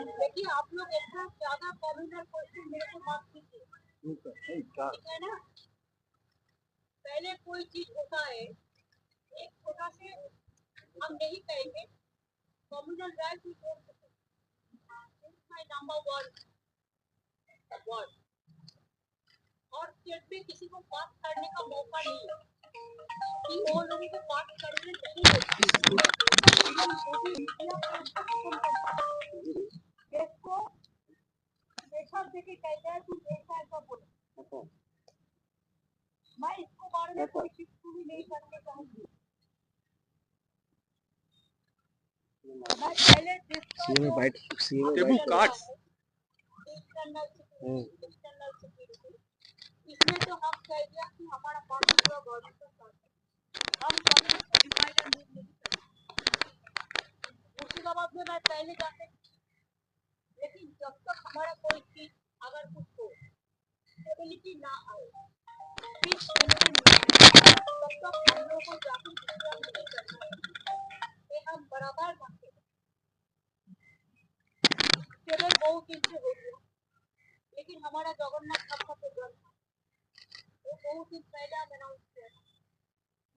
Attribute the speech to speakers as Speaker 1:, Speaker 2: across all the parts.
Speaker 1: देखिए आप लोग इतना ज्यादा कॉम्युनल क्वेश्चन मेरे को मत कीजिए, ठीक है ना। पहले कोई चीज होता है, एक छोटा से हम नहीं कहेंगे communal right to my number one word, और स्टेट में किसी को बात करने का मौका नहीं है कि वो लोगों को बात करने नहीं देते। इसको देखा देखे कहते हैं तू ऐसा ऐसा बोले, मैं इसको बारे में कोई टिप्पणी नहीं करने चाहूंगी। मैं पहले
Speaker 2: सीएम बाइट सीएम
Speaker 1: टेबू कार्ड्स इसमें तो हम कह दिया कि हमारा पार्टी पूरा गवर्नमेंट का साथ है, हम गवर्नमेंट को डिवाइड एंड रूल नहीं करते। मुर्शिदाबाद में मैं पहले जाके, लेकिन जब तक हमारा कोई चीज अगर कुछ हो स्टेबिलिटी ना आए, पीस तब तक हम लोगों को जाके डिस्टर्ब नहीं करना है, ये हम बराबर मानते हैं। स्टेबल बहुत दिन से हो गया, लेकिन हमारा गवर्नमेंट सबका प्रोग्राम था, वो बहुत दिन पहले हम अनाउंस किया था,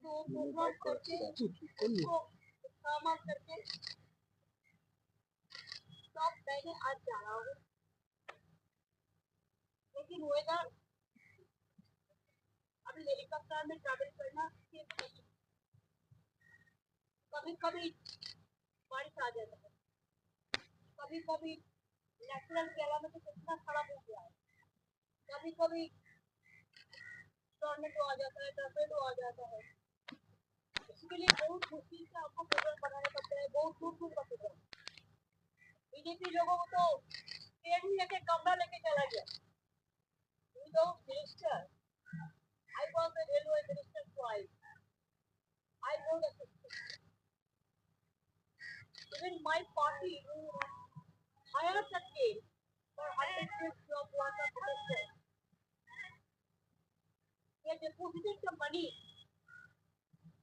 Speaker 1: तो प्रोग्राम करके उसको इस्तेमाल करके सब मैंने आज जा रहा हूँ, लेकिन वेदर अभी हेलीकॉप्टर में ट्रैवल करना सेफ नहीं, कभी कभी बारिश आ जाता है, कभी कभी नेचुरल कैलामिटी कितना खराब हो गया है, कभी कभी टॉर्नेडो आ जाता है, टर्नेडो आ जाता है, इसके लिए बहुत मुश्किल से आपको प्रोग्राम बनाना पड़ता है, बहुत दूर दूर का प्रोग्राम। बीजेपी लोगों को तो ट्रेन लेके कमरा लेके चला गया, without minister. I was a railway minister twice. I know the system. Even my party hired a team for 100 days of water protection. They deposited the money,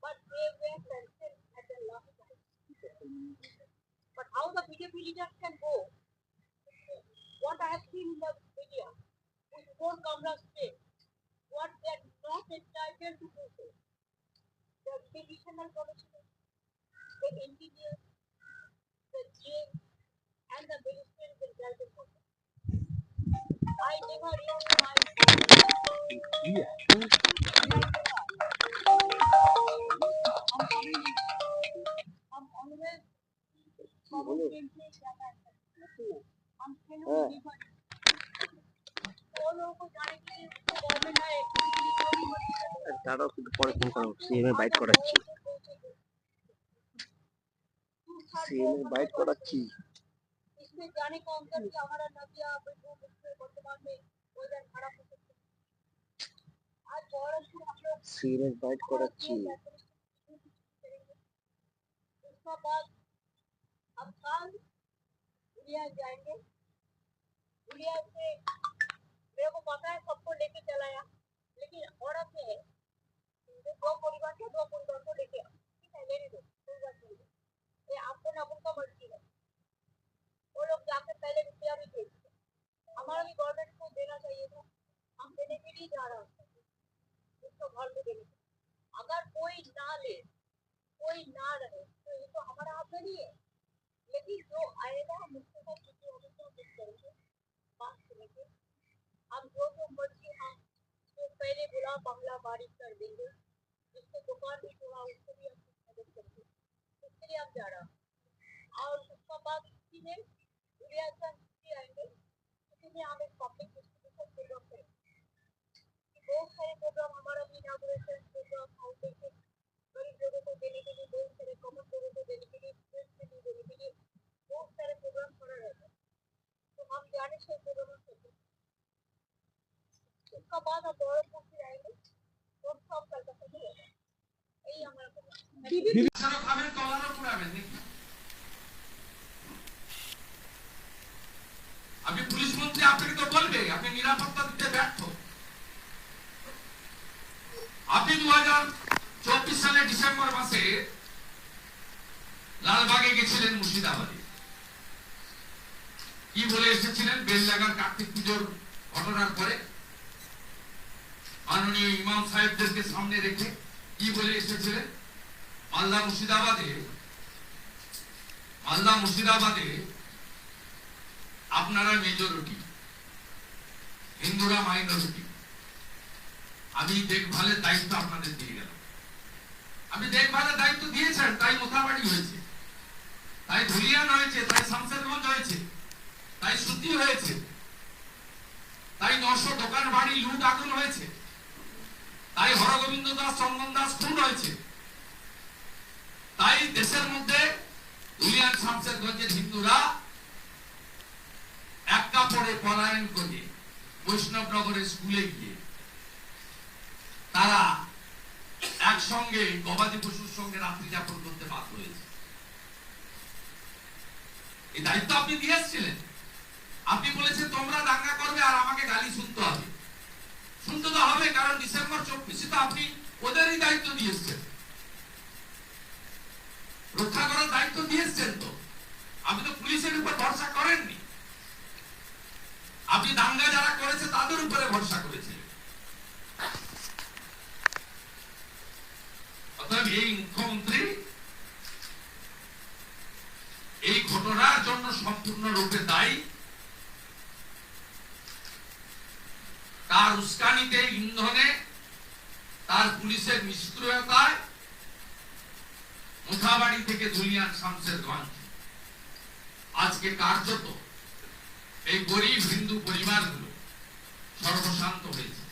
Speaker 1: but they were sanctioned at the last time. But how the BJP leaders can go? What I have seen in the media, with 4 cameras state, what they are not entitled to do so. The divisional commissioner, the engineers, the GM, and the minister will tell them what. I never realized. I'm always
Speaker 2: দাঁড়াও কিন্তু পরে phone করো, CM এর byte করাচ্ছি, CM में bite कराচ্ছি।
Speaker 1: इसमें जाने का अंतर कि हमारा नदिया वर्तमान में वेदर खराब हो सकता है। आज बहरमपुर हम लोग
Speaker 2: सीएम में बाइट कराচ্ছি।
Speaker 1: उसका बाद हम कल उड़िया जाएंगे, उड़िया से मेरे को पता है सबको लेके चलाया, लेकिन औरत है दो परिवार को लेके ठीक है, लेने दो, कोई बात नहीं, ये आपको ना उनका मर्जी है, वो लोग जाकर पहले रुपया भी भेजते, हमारा भी गवर्नमेंट को देना चाहिए था, हम देने के लिए जा रहा हूँ उसको घर में देने। अगर कोई ना ले, कोई ना रहे तो ये तो हमारा हाथ में नहीं है, लेकिन जो आएगा हम उसके साथ किसी होने को कुछ करेंगे, बात करेंगे, हम जो मर्जी हम तो पहले बुला बंगला बारी कर देंगे, जिसको दुकान भी हुआ उसको भी हम मदद करेंगे, इसके लिए हम जा रहा हूँ। और उसका बाद किसी ने आएंगे, किसी ने हम एक पब्लिक डिस्ट्रीब्यूशन प्रोग्राम करेंगे, बहुत सारे प्रोग्राम हमारा भी इनॉग्रेशन प्रोग्राम, फाउंडेशन, गरीब लोगों को देने के लिए, बहुत सारे कॉमन लोगों को देने के लिए, स्टूडेंट्स के लिए देने के लिए बहुत सारे प्रोग्राम पड़ा रहता है, तो हम जाने से प्रोग्राम करते हैं। उसका बाद हम बहरमपुर से आएंगे और सब कलकत्ता में होगा, यही हमारा प्रोग्राम।
Speaker 3: আপনি পুলিশ মন্ত্রী, আপনাকে তো বলবে আপনি নিরাপত্তা দিতে ব্যর্থ। আপনি 2024 সালের ডিসেম্বর মাসে লালবাগে গেছিলেন, মুর্শিদাবাদে কি বলে এসেছিলেন বেলডাঙ্গার কার্তিক পুজোর ঘটনার পরে মাননীয় ইমাম সাহেবদেরকে সামনে রেখে কি বলে এসেছিলেন? মালদা মুর্শিদাবাদে আপনারা মেজরিটি, হিন্দুরা মাইনরিটি। আমি দেখভালের দায়িত্ব আপনাদের দিয়ে গেলাম। আপনি দেখভালের দায়িত্ব দিয়েছেন, তাই মোথাবাড়ি হয়েছে, তাই ধুলিয়ান হয়েছে, তাই শামশেরগঞ্জ হয়েছে, তাই সুতি হয়েছে, তাই 900 দোকান বাড়ি লুট আগুন হয়েছে, তাই হরগোবিন্দ দাস, চন্দন দাস খুন হয়েছে, তাই দেশের মধ্যে ধুলিয়ান শামশেরগঞ্জের হিন্দুরা এক কাপড়ে পলায়ন করে বৈষ্ণবনগরের স্কুলে গিয়ে তারা একসঙ্গে গবাদি পশুর সঙ্গে রাত্রি যাপন করতে বাধ্য হয়েছে। এই দায়িত্ব আপনি দিয়ে এসেছিলেন। আপনি বলেছেন তোমরা দাঙ্গা করবে আর আমাকে গালি শুনতে হবে। শুনতে তো হবে, কারণ ডিসেম্বর 24 তো আপনি ওদেরই দায়িত্ব দিয়ে এসেছেন, রক্ষা করার দায়িত্ব দিয়ে এসেছেন। তো আপনি তো পুলিশের উপর ভরসা করেননি, আপনি দাঙ্গা যারা করেছে তাদের উপরে ভরসা করেছিলেন। অতএব এই মুখ্যমন্ত্রী এই ঘটনার জন্য সম্পূর্ণরূপে দায়ী। তার উস্কানিতে, ইন্ধনে, তার পুলিশের নিষ্ক্রিয়তায় মোথাবাড়ি থেকে ধুলিয়ান শামশেরগঞ্জ আজকে কার্যত এই গরিব হিন্দু পরিবারগুলো সর্বশান্ত হয়েছে।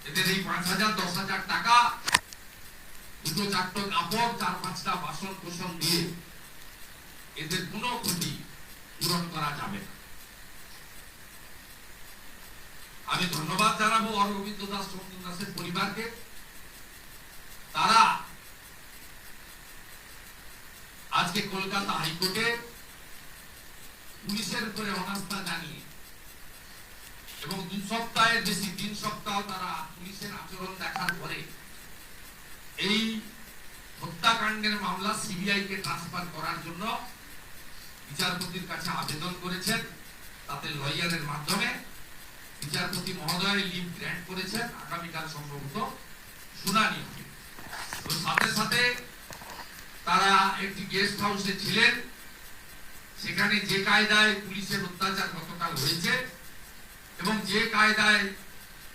Speaker 3: এদের এই 5,000 10,000 টাকা, 2-4টো কাপড়, 4-5টা বাসন কোসন দিয়ে এদের কোনো ক্ষতি পূরণ করা যাবে না। আমি ধন্যবাদ জানাবো হরগোবিন্দ দাস, চন্দন দাসের পরিবারকে। তারা আজকে কলকাতা হাইকোর্টে পুলিশের উপরে অনাস্থা জানিয়ে এবং 2 সপ্তাহের বেশি, 3 সপ্তাহ তারা পুলিশের আচরণ দেখার পরে এই হত্যাকাণ্ডের মামলা সিবিআই কে ট্রান্সফার করার জন্য বিচারপতির কাছে আবেদন করেছেন। তাতে লয়ারের মাধ্যমে বিচারপতি মহোদয় লিভ গ্র্যান্ট করেছেন। আগামীকাল সম্ভবত শুনানি হবে। তো সাথে সাথে তারা একটি গেস্ট হাউসে ছিলেন, সেখানে যে কায়দায় পুলিশের অত্যাচার গতকাল হয়েছে এবং যে কায়দায়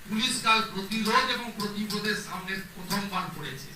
Speaker 3: পুলিশ কাল প্রতিরোধ এবং প্রতিরোধের সামনে প্রথমবার পড়েছে,